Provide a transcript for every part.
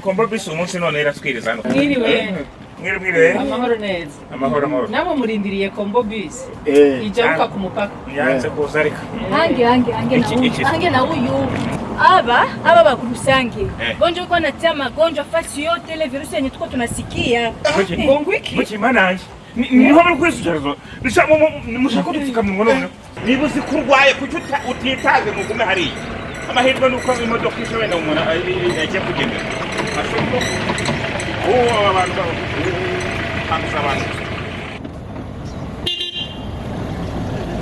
kombo bisu umunsi none iratwiriza hano. Mwiriwe. Amahoro neza. Amahoro. Nabo murindiriye kombo bisi. Ijabuka ku mupaka. Yanze kuza ariko. Ange na uyu. Aba bakurusange. Gonjo kwa natia magonjwa fasi yote ile virusi yenye tuko tunasikia. Gongo iki? Muki mananje. Niho muri kwisujazo. Nisha mushaka dufika mu none. Niba uzi kurwaye kuki utitaze mu gume hari. Amahirwe nuko imodoka isho wenda umuntu yagiye kugenda. Ashobora abantu hamza abantu.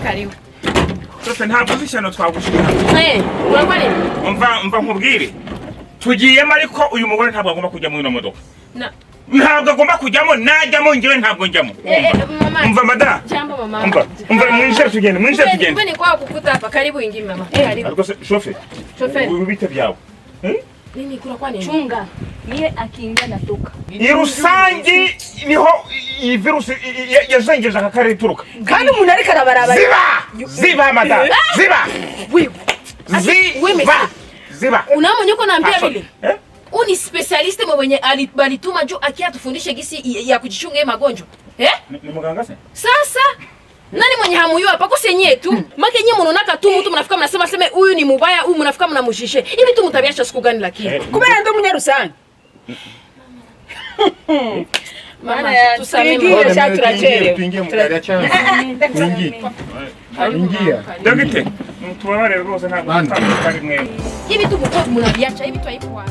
Karibu. Sasa ntabwo zishyano twagushika. Urabari? Umva nkubwire. Tugiyemo ariko uyu mugore ntabwo agomba kujya mu ino modoka. Ntabwo agomba kujyamo najyamo ngewe ntabwo njyamo. Umva madara. Jambo mama. Umva mwinjira tugende. Mbene kwa kukuta hapa karibu ingi mama. Karibu. Ariko shofe. Ubite byawe. Nini kula kwa nini? Chunga. Yeye akiingia natoka. Irusangi niho iyi virus yazengeje akakare Ituruka. Kandi umuntu ariko arabaraba. Ziba madara. Ziba. Unamonye uko naambia vile? Uni specialist mwenye alituma juu akiatufundishe gisi ya kujichunga magonjwa. Ni muganga se? Sasa nani mwenye hamuyo hapa ko senye tu? Make nyinyi mnaonaka tu mtu mnafika mnasema sema huyu ni mubaya, huyu mnafika mnamujishe. Hivi tu mtabiacha siku gani lakini? Kumbe ndo mnyarusangi. Mama tusamee shaturachere. Tuingie mugari acha. Ingia. Dogite. Mtuwale rwose ntabwo kari mwe. Hivi tu mnabiacha hivi tu haipo.